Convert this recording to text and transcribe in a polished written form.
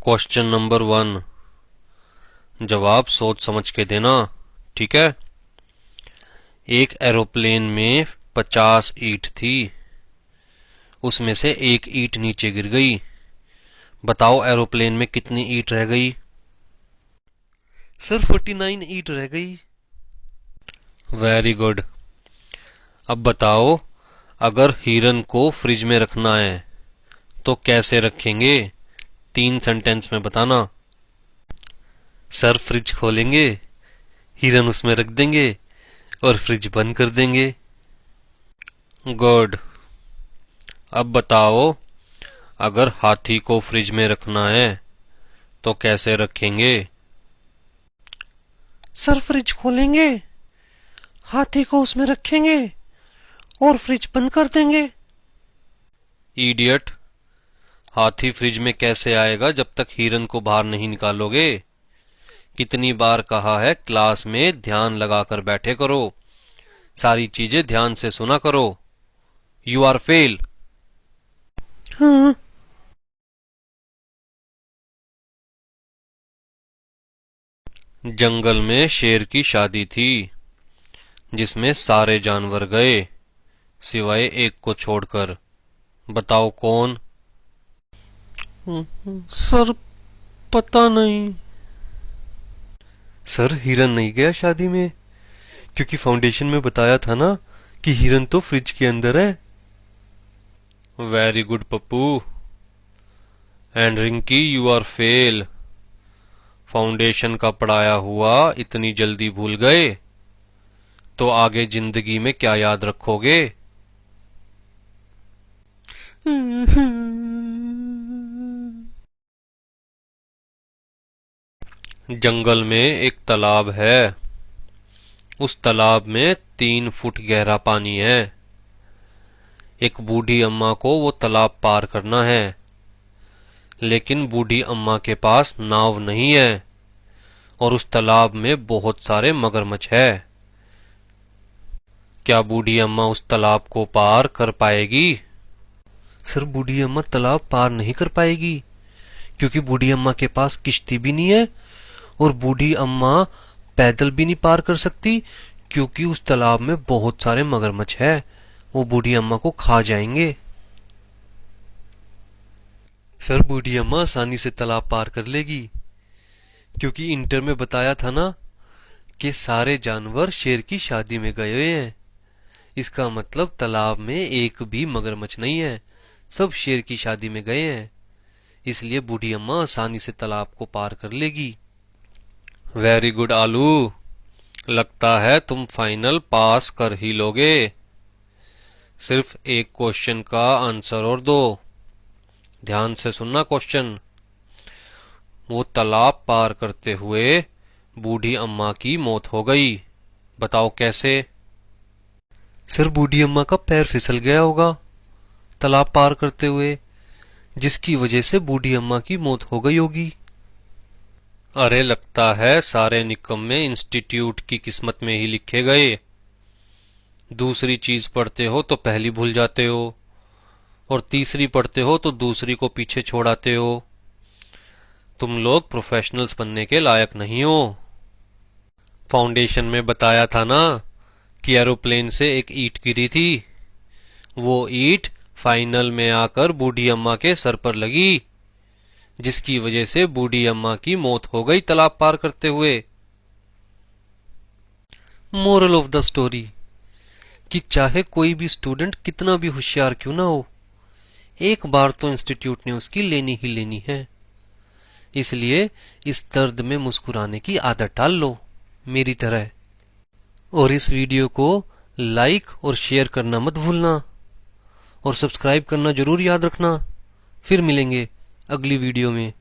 Question number 1 जवाब सोच समझ के देना, ठीक है। एक एरोप्लेन में 50 ईंट थी, उसमें से एक ईंट नीचे गिर गई। बताओ एरोप्लेन में कितनी ईंट रह गई? सर 49 ईंट रह गई। Very good. अब बताओ, अगर हिरन को फ्रिज में रखना है तो कैसे रखेंगे? 3 सेंटेंस में बताना। सर फ्रिज खोलेंगे, हिरन उसमें रख देंगे और फ्रिज बंद कर देंगे। गुड। अब बताओ, अगर हाथी को फ्रिज में रखना है तो कैसे रखेंगे? सर फ्रिज खोलेंगे, हाथी को उसमें रखेंगे और फ्रिज बंद कर देंगे। इडियट, हाथी फ्रिज में कैसे आएगा जब तक हिरन को बाहर नहीं निकालोगे? कितनी बार कहा है क्लास में ध्यान लगाकर बैठे करो, सारी चीजें ध्यान से सुना करो। You are fail. हाँ। जंगल में शेर की शादी थी जिसमें सारे जानवर गए सिवाय एक को छोड़कर। बताओ कौन? सर पता नहीं। सर हिरन नहीं गया शादी में, क्योंकि फाउंडेशन में बताया था ना कि हिरन तो फ्रिज के अंदर है। Very good Pappu. And Rinki, you are fail. Foundation का पढ़ाया हुआ इतनी जल्दी भूल गए तो आगे जिंदगी में क्या याद रखोगे? जंगल में एक तालाब है, उस तालाब में 3 फुट गहरा पानी है। एक बूढ़ी अम्मा को वो तालाब पार करना है, लेकिन बूढ़ी अम्मा के पास नाव नहीं है और उस तालाब में बहुत सारे मगरमच्छ है। क्या बूढ़ी अम्मा उस तालाब को पार कर पाएगी? सर बूढ़ी अम्मा तालाब पार नहीं कर पाएगी, क्योंकि बूढ़ी अम्मा के पास किश्ती भी नहीं है और बूढ़ी अम्मा पैदल भी नहीं पार कर सकती, क्योंकि उस तालाब में बहुत सारे मगरमच्छ है, वो बूढ़ी अम्मा को खा जाएंगे। सर बूढ़ी अम्मा आसानी से तालाब पार कर लेगी, क्योंकि इंटर में बताया था ना कि सारे जानवर शेर की शादी में गए हुए हैं। इसका मतलब तालाब में एक भी मगरमच्छ नहीं है, सब शेर की शादी में गए हैं, इसलिए बूढ़ी अम्मा आसानी से तालाब को पार कर लेगी। वेरी गुड आलू, लगता है तुम फाइनल पास कर ही लोगे। सिर्फ एक क्वेश्चन का आंसर और दो। ध्यान से सुनना क्वेश्चन। वो तालाब पार करते हुए बूढ़ी अम्मा की मौत हो गई। बताओ कैसे? सर बूढ़ी अम्मा का पैर फिसल गया होगा तालाब पार करते हुए, जिसकी वजह से बूढ़ी अम्मा की मौत हो गई होगी। अरे लगता है सारे निकम्मे इंस्टीट्यूट की किस्मत में ही लिखे गए। दूसरी चीज पढ़ते हो तो पहली भूल जाते हो और तीसरी पढ़ते हो तो दूसरी को पीछे छोड़ाते हो। तुम लोग प्रोफेशनल्स बनने के लायक नहीं हो। फाउंडेशन में बताया था ना कि एरोप्लेन से एक ईंट गिरी थी, वो ईंट फाइनल में आकर बूढ़ी अम्मा के सर पर लगी, जिसकी वजह से बूढ़ी अम्मा की मौत हो गई तालाब पार करते हुए। मोरल ऑफ द स्टोरी कि चाहे कोई भी स्टूडेंट कितना भी होशियार क्यों ना हो, एक बार तो इंस्टीट्यूट ने उसकी लेनी ही लेनी है। इसलिए इस दर्द में मुस्कुराने की आदत डाल लो मेरी तरह, और इस वीडियो को लाइक और शेयर करना मत भूलना और सब्सक्राइब करना जरूर याद रखना। फिर मिलेंगे अगली वीडियो में।